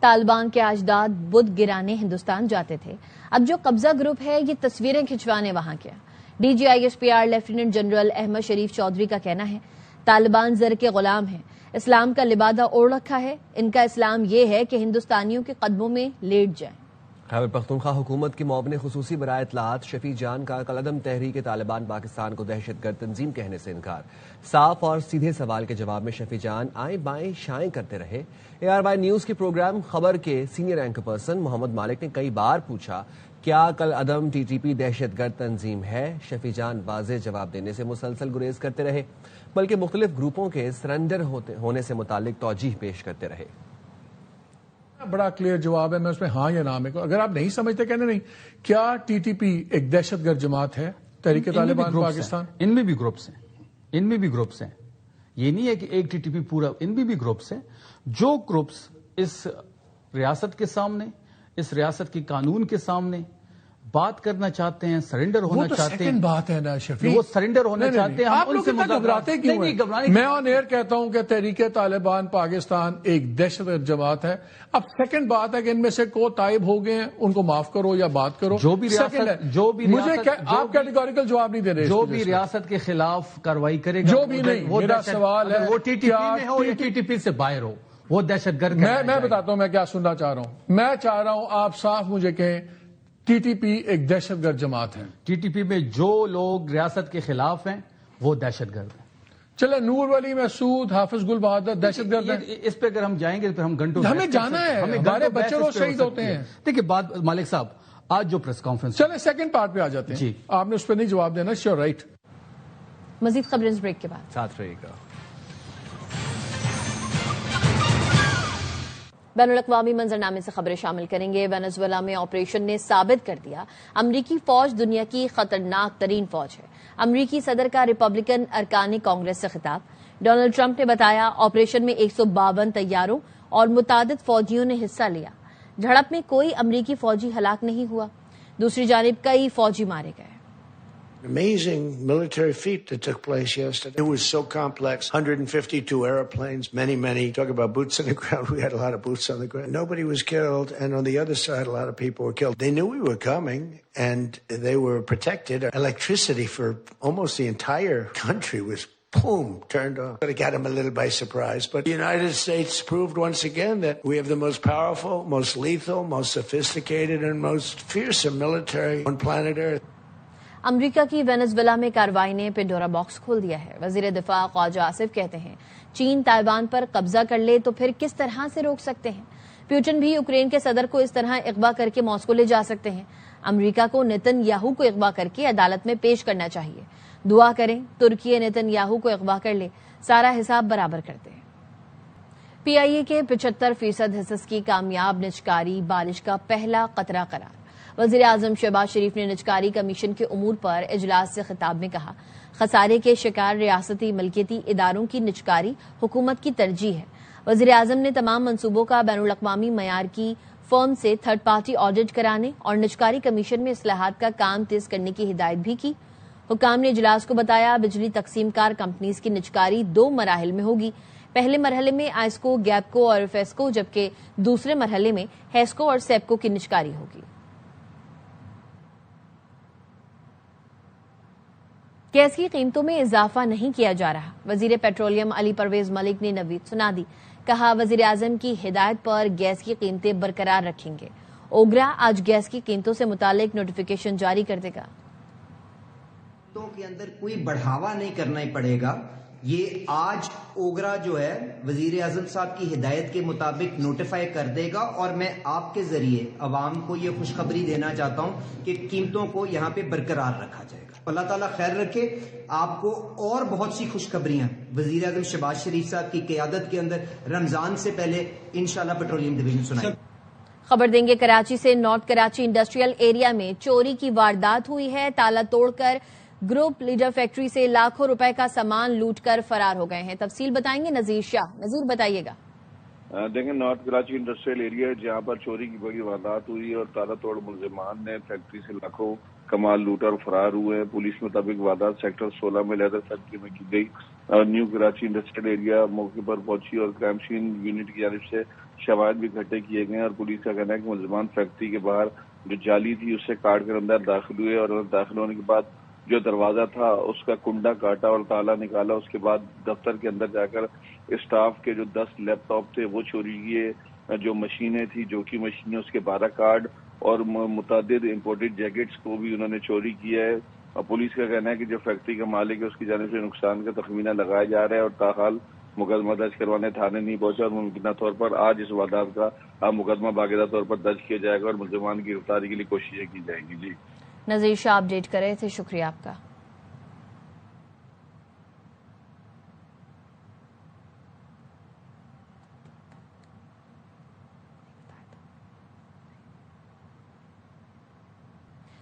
طالبان کے اجداد بدھ گرانے ہندوستان جاتے تھے، اب جو قبضہ گروپ ہے یہ تصویریں کھنچوانے وہاں کیا؟ D G I S P R lieutenant general Ahmed Sharif Chaudhry کا کہنا ہے طالبان زر کے غلام ہیں، اسلام کا لبادہ اوڑھ رکھا ہے، ان کا اسلام یہ ہے کہ ہندوستانیوں کے قدموں میں لیٹ جائیں۔ خیبر پختونخوا حکومت کی معاون خصوصی برائے اطلاعات شفیع جان کا کالعدم تحریک طالبان پاکستان کو دہشت گرد تنظیم کہنے سے انکار۔ صاف اور سیدھے سوال کے جواب میں شفیع جان آئیں بائیں شائیں کرتے رہے۔ ARY نیوز کے پروگرام خبر کے سینئر اینکر پرسن محمد مالک نے کئی بار پوچھا کیا کالعدم TTP دہشت گرد تنظیم ہے؟ شفیع جان واضح جواب دینے سے مسلسل گریز کرتے رہے، بلکہ مختلف گروپوں کے سرنڈر ہونے سے متعلق توجیح پیش کرتے رہے۔ بڑا کلیئر جواب ہے، میں اس میں ہاں یا نہ میں اگر آپ نہیں سمجھتے کہنے نہیں، کیا TTP ایک دہشت گرد جماعت ہے تحریک طالبان پاکستان؟ ان میں بھی گروپس ہیں، یہ نہیں ہے کہ ایک TTP پورا، ان میں بھی گروپس ہیں جو گروپس اس ریاست کے سامنے، اس ریاست کی قانون کے سامنے بات کرنا چاہتے ہیں، سرنڈر ہونا چاہتے ہیں۔ بات ہے نا شفیع، وہ سرنڈر ہونا چاہتے ہیں، آپ لوگ اتنا گھبراتے کیوں ہیں؟ میں آن ایئر کہتا ہوں کہ تحریک طالبان پاکستان ایک دہشت گرد جماعت ہے۔ اب سیکنڈ بات ہے کہ ان میں سے کو تائب ہو گئے ہیں، ان کو معاف کرو یا بات کرو۔ جو بھی ریاست آپ کیٹیگوریکل جواب نہیں دے رہے، جو بھی ریاست کے خلاف کارروائی کرے گا، جو بھی نہیں، میرا سوال ہے وہ TTP میں ہو یا TTP سے باہر ہو، وہ دہشت گرد۔ میں بتاتا ہوں میں کیا سننا چاہ رہا ہوں۔ میں چاہ رہا ہوں آپ صاف مجھے کہیں TTP ایک دہشت گرد جماعت ہے۔ TTP میں جو لوگ ریاست کے خلاف ہیں وہ دہشت گرد ہیں۔ چلے نور ولی مسعود، حافظ گل بہادر دہشت گرد ہیں؟ اس پہ اگر ہم جائیں گے پھر ہم گھنٹوں، ہمیں جانا ہے، ہمارے بچے روز شہید ہوتے ہیں۔ دیکھیے بات مالک صاحب، آج جو پریس کانفرنس، چلے سیکنڈ پارٹ پہ آ جاتے ہیں جی، آپ نے اس پہ نہیں جواب دینا، شیور رائٹ۔ مزید خبریں بریک کے بعد ساتھ رہے گا۔ بین الاقوامی منظرنامے سے خبریں شامل کریں گے۔ وینزویلا میں آپریشن نے ثابت کر دیا امریکی فوج دنیا کی خطرناک ترین فوج ہے۔ امریکی صدر کا ریپبلکن ارکان کانگریس سے خطاب۔ ڈونلڈ ٹرمپ نے بتایا آپریشن میں 152 طیاروں اور متعدد فوجیوں نے حصہ لیا۔ جھڑپ میں کوئی امریکی فوجی ہلاک نہیں ہوا، دوسری جانب کئی فوجی مارے گئے۔ Amazing military feat that took place yesterday. It was so complex. 152 airplanes, many. Talk about boots on the ground. We had a lot of boots on the ground. Nobody was killed, and on the other side, a lot of people were killed. They knew we were coming, and they were protected. Electricity for almost the entire country was boom, turned on. It got them a little by surprise. But the United States proved once again that we have the most powerful, most lethal, most sophisticated, and most fearsome military on planet Earth. امریکہ کی Venezuela میں کارروائی نے Pandora box کھول دیا ہے۔ وزیر دفاع خواجہ آصف کہتے ہیں چین تائیوان پر قبضہ کر لے تو پھر کس طرح سے روک سکتے ہیں؟ پیوٹن بھی یوکرین کے صدر کو اس طرح اغوا کر کے ماسکو لے جا سکتے ہیں۔ امریکہ کو نیتن یاہو کو اغوا کر کے عدالت میں پیش کرنا چاہیے۔ دعا کریں ترکی نیتن یاہو کو اغوا کر لے، سارا حساب برابر کرتے ہیں۔ PIA کے 75% حصص کی کامیاب نجکاری بارش کا پہلا قطرہ قرار۔ وزیر اعظم شہباز شریف نے نجکاری کمیشن کے امور پر اجلاس سے خطاب میں کہا خسارے کے شکار ریاستی ملکیتی اداروں کی نجکاری حکومت کی ترجیح ہے۔ وزیر اعظم نے تمام منصوبوں کا بین الاقوامی معیار کی فرم سے تھرڈ پارٹی آڈٹ کرانے اور نجکاری کمیشن میں اصلاحات کا کام تیز کرنے کی ہدایت بھی کی۔ حکام نے اجلاس کو بتایا بجلی تقسیم کار کمپنیز کی نجکاری 2 مراحل میں ہوگی۔ پہلے مرحلے میں آئسکو، گیپکو اور فیسکو، جبکہ دوسرے مرحلے میں ہیسکو اور سیپکو کی نجکاری ہوگی۔ گیس کی قیمتوں میں اضافہ نہیں کیا جا رہا، وزیر پیٹرولیم علی پرویز ملک نے نوید سنا دی۔ کہا وزیر اعظم کی ہدایت پر گیس کی قیمتیں برقرار رکھیں گے۔ اوگرا آج گیس کی قیمتوں سے متعلق نوٹیفیکیشن جاری کر دے گا۔ قیمتوں کے اندر کوئی بڑھاوا نہیں کرنا ہی پڑے گا، یہ آج اوگرا جو ہے وزیر اعظم صاحب کی ہدایت کے مطابق نوٹیفائی کر دے گا، اور میں آپ کے ذریعے عوام کو یہ خوشخبری دینا چاہتا ہوں کہ قیمتوں کو یہاں پہ برقرار رکھا جائے گا۔ اللہ تعالیٰ خیر رکھے، آپ کو اور بہت سی خوشخبریاں وزیر اعظم شہباز شریف صاحب کی قیادت کے اندر رمضان سے پہلے انشاءاللہ پیٹرولیم ڈویژن سنائیں۔ خبر دیں گے کراچی سے۔ نارتھ کراچی انڈسٹریل ایریا میں چوری کی واردات ہوئی ہے۔ تالا توڑ کر گروپ لیڈر فیکٹری سے لاکھوں روپے کا سامان لوٹ کر فرار ہو گئے ہیں۔ تفصیل بتائیں گے نذیر شاہ۔ نذیر بتائیے گا۔ دیکھیں نارتھ کراچی انڈسٹریل ایریا جہاں پر چوری کی بڑی واردات ہوئی اور تالا توڑ ملزمان نے فیکٹری سے لاکھوں کمال لوٹا اور فرار ہوئے ہیں۔ پولیس کے مطابق واردات سیکٹر 16 میں لیدر فیکٹری میں کی گئی۔ نیو کراچی انڈسٹریل ایریا موقع پر پہنچی اور کرائم سین یونٹ کی جانب سے شواہد بھی اکٹھے کیے گئے اور پولیس کا کہنا ہے کہ ملزمان فیکٹری کے باہر جو جالی تھی اس سے کاٹ کر اندر داخل ہوئے اور داخل ہونے کے بعد جو دروازہ تھا اس کا کنڈا کاٹا اور تالا نکالا. اس کے بعد دفتر کے اندر جا کر اسٹاف کے جو 10 لیپ ٹاپ تھے وہ چوری کیے, جو مشینیں تھی جو کی مشینیں اس کے 12 کارڈ اور متعدد امپورٹڈ جیکٹس کو بھی انہوں نے چوری کیا ہے. اور پولیس کا کہنا ہے کہ جو فیکٹری کا مالک ہے اس کی جانب سے نقصان کا تخمینہ لگایا جا رہا ہے اور تاحال مقدمہ درج کروانے تھانے نہیں پہنچا اور ممکنہ طور پر آج اس واردات کا مقدمہ باقاعدہ طور پر درج کیا جائے گا اور ملزمان کی گرفتاری کے لیے کوششیں کی جائیں گی. جی نذیر شاہ اپڈیٹ کر رہے تھے, شکریہ آپ کا.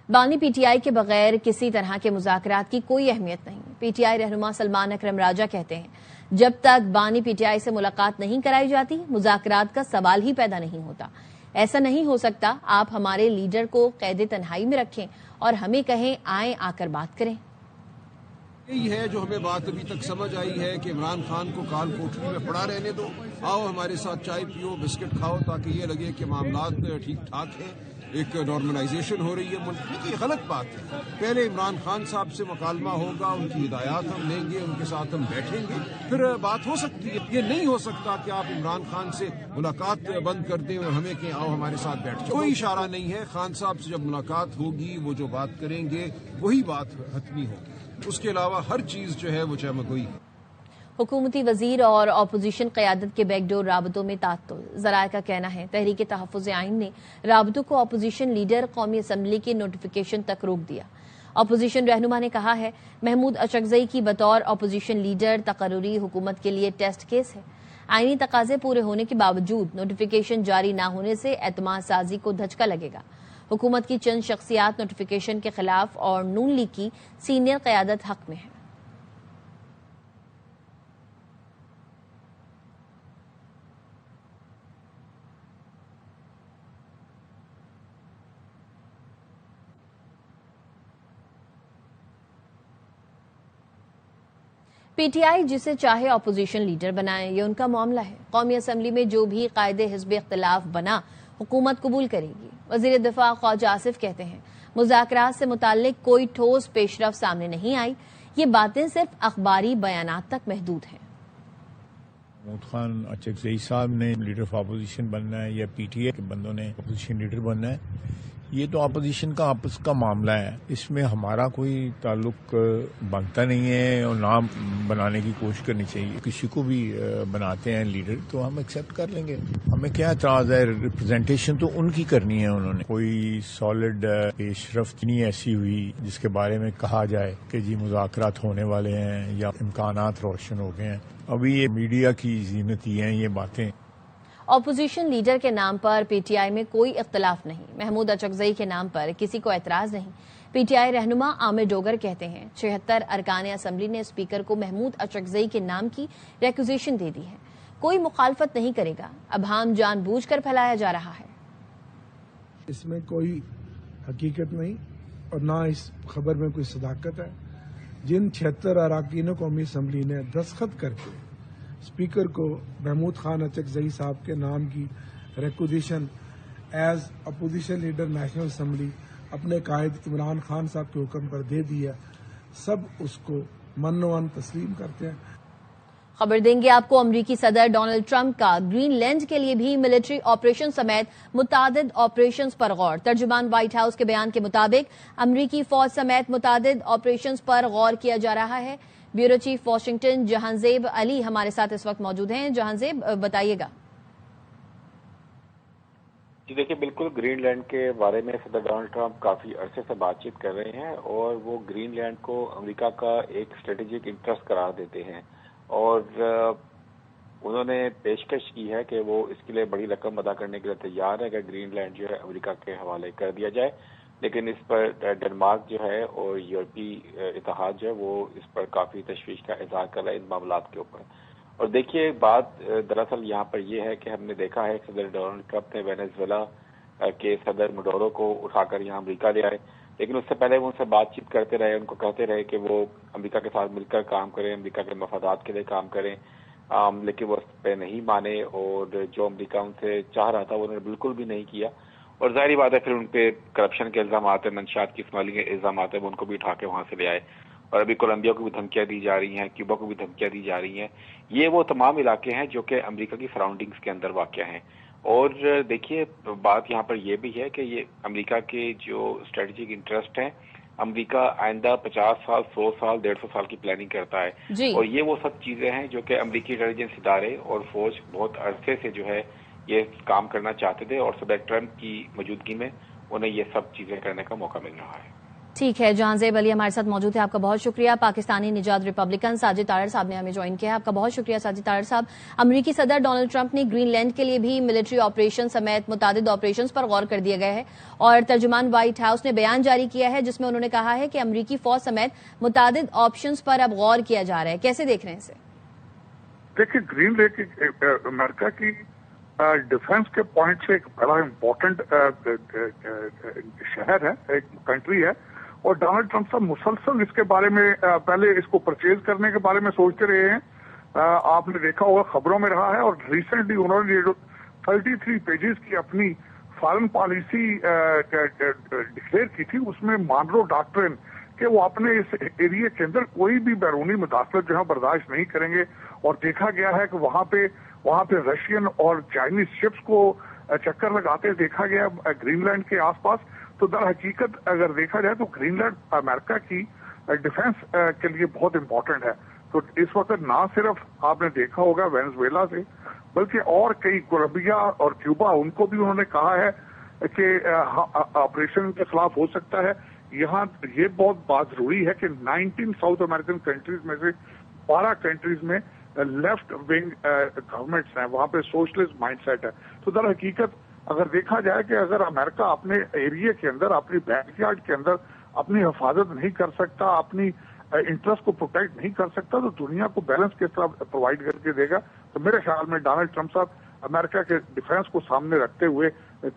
بانی پی ٹی آئی کے بغیر کسی طرح کے مذاکرات کی کوئی اہمیت نہیں. پی ٹی آئی رہنما سلمان اکرم راجہ کہتے ہیں جب تک بانی پی ٹی آئی سے ملاقات نہیں کرائی جاتی مذاکرات کا سوال ہی پیدا نہیں ہوتا. ایسا نہیں ہو سکتا آپ ہمارے لیڈر کو قید تنہائی میں رکھیں اور ہمیں کہیں آئیں آ کر بات کریں. یہی ہے جو ہمیں بات ابھی تک سمجھ آئی ہے کہ عمران خان کو کال کوٹری میں پڑا رہنے دو, آؤ ہمارے ساتھ چائے پیو بسکٹ کھاؤ تاکہ یہ لگے کہ معاملات ٹھیک ٹھاک ہیں, ایک نارملائزیشن ہو رہی ہے ملک کی. غلط بات ہے. پہلے عمران خان صاحب سے مکالمہ ہوگا, ان کی ہدایات ہم لیں گے, ان کے ساتھ ہم بیٹھیں گے, پھر بات ہو سکتی ہے. یہ نہیں ہو سکتا کہ آپ عمران خان سے ملاقات بند کر دیں اور ہمیں کہ آؤ ہمارے ساتھ بیٹھ جاؤ. کوئی اشارہ نہیں ہے. خان صاحب سے جب ملاقات ہوگی وہ جو بات کریں گے وہی بات حتمی ہوگی. اس کے علاوہ ہر چیز جو ہے وہ چمگوئی ہے. حکومتی وزیر اور اپوزیشن قیادت کے بیک ڈور رابطوں میں تعطل. ذرائع کا کہنا ہے تحریک تحفظ آئین نے رابطوں کو اپوزیشن لیڈر قومی اسمبلی کے نوٹیفیکیشن تک روک دیا. اپوزیشن رہنما نے کہا ہے محمود اچکزئی کی بطور اپوزیشن لیڈر تقرری حکومت کے لیے ٹیسٹ کیس ہے. آئینی تقاضے پورے ہونے کے باوجود نوٹیفیکیشن جاری نہ ہونے سے اعتماد سازی کو دھچکا لگے گا. حکومت کی چند شخصیات نوٹیفیکیشن کے خلاف اور نون لیگ کی سینئر قیادت حق میں ہے. پی ٹی آئی جسے چاہے اپوزیشن لیڈر بنائے یہ ان کا معاملہ ہے. قومی اسمبلی میں جو بھی قائد حزب اختلاف بنا حکومت قبول کرے گی. وزیر دفاع خواجہ آصف کہتے ہیں مذاکرات سے متعلق کوئی ٹھوس پیش رفت سامنے نہیں آئی, یہ باتیں صرف اخباری بیانات تک محدود ہیں. محمود خان اچکزئی صاحب نے لیڈر آف اپوزیشن بننا ہے یا پی ٹی آئی کے بندوں نے اپوزیشن لیڈر بننا ہے, یہ تو اپوزیشن کا آپس کا معاملہ ہے. اس میں ہمارا کوئی تعلق بنتا نہیں ہے اور نام بنانے کی کوشش کرنی چاہیے. کسی کو بھی بناتے ہیں لیڈر تو ہم ایکسیپٹ کر لیں گے. ہمیں کیا اعتراض ہے, ریپرزینٹیشن تو ان کی کرنی ہے. انہوں نے کوئی سالڈ پیش رفت نہیں ایسی ہوئی جس کے بارے میں کہا جائے کہ جی مذاکرات ہونے والے ہیں یا امکانات روشن ہو گئے ہیں. ابھی یہ میڈیا کی زینت ہی ہیں یہ باتیں. اپوزیشن لیڈر کے نام پر پی ٹی آئی میں کوئی اختلاف نہیں. محمود اچکزئی کے نام پر کسی کو اعتراض نہیں. پی ٹی آئی رہنما عامر ڈوگر کہتے ہیں 76 ارکان اسمبلی نے اسپیکر کو محمود اچکزئی کے نام کی ریکوزیشن دے دی ہے. کوئی مخالفت نہیں کرے گا. ابہام جان بوجھ کر پھیلایا جا رہا ہے. اس میں کوئی حقیقت نہیں اور نہ اس خبر میں کوئی صداقت ہے. جن 76 اراکین قومی اسمبلی نے دستخط کر کے اسپیکر کو محمود خان اچکزئی صاحب کے نام کی requisition as opposition leader national assembly اپنے قائد عمران خان صاحب کے حکم پر دے دیا, سب اس کو من و ان تسلیم کرتے ہیں. خبر دیں گے آپ کو امریکی صدر ڈونلڈ ٹرمپ کا گرین لینڈ کے لیے بھی ملٹری آپریشن سمیت متعدد آپریشنز پر غور. ترجمان وائٹ ہاؤس کے بیان کے مطابق امریکی فوج سمیت متعدد آپریشنز پر غور کیا جا رہا ہے. بیورو چیف واشنگٹن جہانزیب علی ہمارے ساتھ اس وقت موجود ہیں. جہانزیب بتائیے گا. جی دیکھیے, بالکل گرین لینڈ کے بارے میں صدر ڈونلڈ ٹرمپ کافی عرصے سے بات چیت کر رہے ہیں اور وہ گرین لینڈ کو امریکہ کا ایک اسٹریٹجک انٹرسٹ قرار دیتے ہیں اور انہوں نے پیشکش کی ہے کہ وہ اس کے لیے بڑی رقم ادا کرنے کے لیے تیار ہے کہ گرین لینڈ جو ہے امریکہ کے حوالے کر دیا جائے. لیکن اس پر ڈنمارک جو ہے اور یورپی اتحاد جو ہے وہ اس پر کافی تشویش کا اظہار کر رہا ہے ان معاملات کے اوپر. اور دیکھیے بات دراصل یہاں پر یہ ہے کہ ہم نے دیکھا ہے کہ صدر ڈونلڈ ٹرمپ نے وینزویلا کے صدر مڈورو کو اٹھا کر یہاں امریکہ لے آئے, لیکن اس سے پہلے وہ ان سے بات چیت کرتے رہے, ان کو کہتے رہے کہ وہ امریکہ کے ساتھ مل کر کام کریں, امریکہ کے مفادات کے لیے کام کریں. لیکن وہ اس پہ نہیں مانے اور جو امریکہ ان سے چاہ رہا تھا وہ انہوں نے بالکل بھی نہیں کیا. اور ظاہری بات ہے پھر ان پہ کرپشن کے الزامات ہیں, منشیات کی اسمگلنگ کے الزامات ہیں, وہ ان کو بھی اٹھا کے وہاں سے لے آئے. اور ابھی کولمبیا کو بھی دھمکیاں دی جا رہی ہیں, کیوبا کو بھی دھمکیاں دی جا رہی ہیں. یہ وہ تمام علاقے ہیں جو کہ امریکہ کی سراؤنڈنگز کے اندر واقع ہیں. اور دیکھیے بات یہاں پر یہ بھی ہے کہ یہ امریکہ کے جو اسٹریٹجک انٹرسٹ ہیں, امریکہ آئندہ 50 سال 100 سال 150 سال کی پلاننگ کرتا ہے. اور یہ وہ سب چیزیں ہیں جو کہ امریکی انٹیلیجنس ادارے اور فوج بہت عرصے سے جو ہے یہ کام کرنا چاہتے تھے, اور صدر ٹرمپ کی موجودگی میں انہیں یہ سب چیزیں کرنے کا موقع مل رہا ہے. ٹھیک ہے, جہاں زیب علی ہمارے ساتھ موجود ہے, آپ کا بہت شکریہ. پاکستانی نژاد ریپبلکن ساجد تارڑ صاحب نے ہمیں جوائن کیا ہے, آپ کا بہت شکریہ ساجد تارڑ صاحب. امریکی صدر ڈونلڈ ٹرمپ نے گرین لینڈ کے لیے بھی ملٹری آپریشن سمیت متعدد آپریشنز پر غور کر دیا گیا ہے, اور ترجمان وائٹ ہاؤس نے بیان جاری کیا ہے جس میں انہوں نے کہا ہے کہ امریکی فوج سمیت متعدد آپشنز پر اب غور کیا جا رہا ہے. کیسے دیکھ رہے ہیں اسے؟ دیکھیے, گرین لینڈ امریکہ کی ڈیفنس کے پوائنٹ سے ایک بڑا امپورٹنٹ شہر ہے, ایک کنٹری ہے, اور ڈونلڈ ٹرمپ صاحب مسلسل اس کے بارے میں پہلے اس کو پرچیز کرنے کے بارے میں سوچتے رہے ہیں. آپ نے دیکھا ہوگا خبروں میں رہا ہے, اور ریسنٹلی انہوں نے جو 33 پیجز کی اپنی فارن پالیسی ڈکلیئر کی تھی, اس میں مانرو ڈاکٹرن کہ وہ اپنے اس ایریا کے اندر کوئی بھی بیرونی مداخلت جو ہے برداشت نہیں کریں گے. اور دیکھا گیا ہے کہ وہاں پہ رشین اور چائنیز شپس کو چکر لگاتے دیکھا گیا گرین لینڈ کے آس پاس. تو در حقیقت اگر دیکھا جائے تو گرین لینڈ امریکہ کی ڈیفنس کے لیے بہت امپورٹنٹ ہے. تو اس وقت نہ صرف آپ نے دیکھا ہوگا وینزویلا سے, بلکہ اور کئی کولمبیا اور کیوبا, ان کو بھی انہوں نے کہا ہے کہ آپریشن کے خلاف ہو سکتا ہے. یہاں یہ بہت بات ضروری ہے کہ 19 ساؤتھ امریکن کنٹریز میں سے 12 کنٹریز میں لیفٹ ونگ گورنمنٹس ہیں, وہاں پہ سوشلسٹ مائنڈ سیٹ ہے. تو در حقیقت اگر دیکھا جائے کہ اگر امریکہ اپنے ایریا کے اندر, اپنی بیک یارڈ کے اندر اپنی حفاظت نہیں کر سکتا, اپنی انٹرسٹ کو پروٹیکٹ نہیں کر سکتا, تو دنیا کو بیلنس کس طرح پرووائڈ کر کے دے گا. تو میرے خیال میں ڈونلڈ ٹرمپ صاحب امریکہ کے ڈیفنس کو سامنے رکھتے ہوئے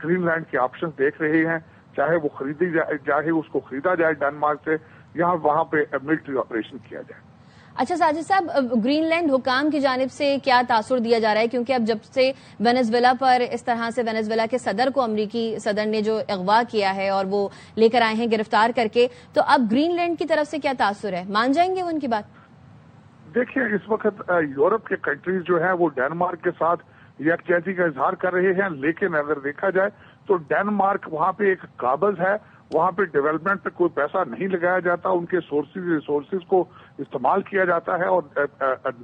گرین لینڈ کے آپشن دیکھ رہے ہیں, چاہے وہ خریدی جائے, چاہے اس کو خریدا جائے ڈنمارک سے, یہاں وہاں پہ ملٹری آپریشن کیا جائے. اچھا ساجد صاحب, گرین لینڈ حکام کی جانب سے کیا تاثر دیا جا رہا ہے, کیونکہ اب جب سے وینزویلا پر اس طرح سے وینزویلا کے صدر کو امریکی صدر نے جو اغوا کیا ہے اور وہ لے کر آئے ہیں گرفتار کر کے, تو اب گرین لینڈ کی طرف سے کیا تاثر ہے, مان جائیں گے وہ ان کی بات؟ دیکھیے, اس وقت یورپ کے کنٹریز جو ہیں وہ ڈنمارک کے ساتھ یکجہتی کا اظہار کر رہے ہیں, لیکن اگر دیکھا جائے تو ڈنمارک وہاں پہ ایک قابض ہے, وہاں پہ ڈیولپمنٹ پہ کوئی پیسہ نہیں لگایا جاتا, ان کے ریسورسز کو استعمال کیا جاتا ہے. اور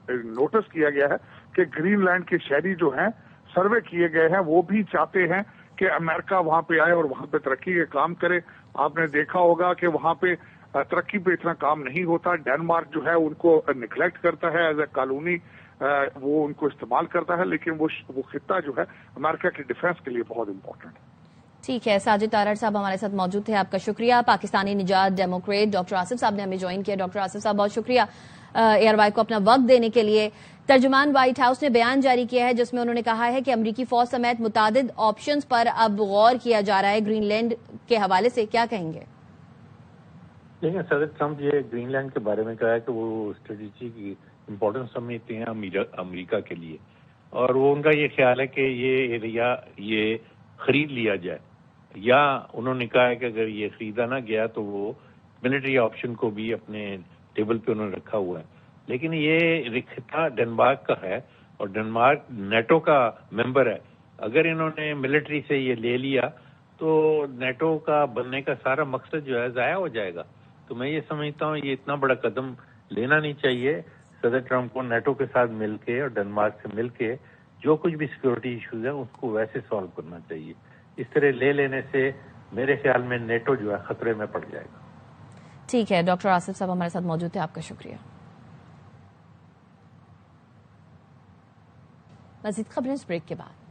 نوٹس کیا گیا ہے کہ گرین لینڈ کے شہری جو ہیں سروے کیے گئے ہیں, وہ بھی چاہتے ہیں کہ امریکہ وہاں پہ آئے اور وہاں پہ ترقی کے کام کرے. آپ نے دیکھا ہوگا کہ وہاں پہ ترقی پہ اتنا کام نہیں ہوتا, ڈنمارک جو ہے ان کو نگلیکٹ کرتا ہے, ایز اے کالونی وہ ان کو استعمال کرتا ہے, لیکن وہ خطہ جو ہے امریکہ کے ڈیفنس کے لیے بہت امپورٹنٹ ہے. ٹھیک ہے, ساجد تارڑ صاحب ہمارے ساتھ موجود تھے, آپ کا شکریہ. پاکستانی نژاد ڈیموکریٹ ڈاکٹر آصف صاحب نے ہمیں جوائن کیا. ڈاکٹر آصف صاحب بہت شکریہ ایئر وائی کو اپنا وقت دینے کے لیے. ترجمان وائٹ ہاؤس نے بیان جاری کیا ہے جس میں انہوں نے کہا ہے کہ امریکی فوج سمیت متعدد آپشنز پر اب غور کیا جا رہا ہے. گرین لینڈ کے حوالے سے کیا کہیں گے؟ لیکن صدر ٹرمپ یہ گرین لینڈ کے بارے میں کہا ہے کہ وہ اسٹریٹجی کی امپورٹنس سمجھتے ہیں امریکہ کے لیے, اور وہ ان کا یہ خیال ہے کہ یہ ایریا یہ خرید لیا جائے, یا انہوں نے کہا ہے کہ اگر یہ خریدا نہ گیا تو وہ ملٹری آپشن کو بھی اپنے ٹیبل پہ انہوں نے رکھا ہوا ہے. لیکن یہ خطہ ڈنمارک کا ہے, اور ڈنمارک نیٹو کا ممبر ہے. اگر انہوں نے ملٹری سے یہ لے لیا تو نیٹو کا بننے کا سارا مقصد جو ہے ضائع ہو جائے گا. تو میں یہ سمجھتا ہوں یہ اتنا بڑا قدم لینا نہیں چاہیے. صدر ٹرمپ کو نیٹو کے ساتھ مل کے اور ڈنمارک سے مل کے جو کچھ بھی سیکورٹی ایشوز ہیں اس کو ویسے سالو کرنا چاہیے. اس طرح لے لینے سے میرے خیال میں نیٹو جو ہے خطرے میں پڑ جائے گا. ٹھیک ہے, ڈاکٹر آصف صاحب ہمارے ساتھ موجود تھے, آپ کا شکریہ. مزید خبریں اس بریک کے بعد.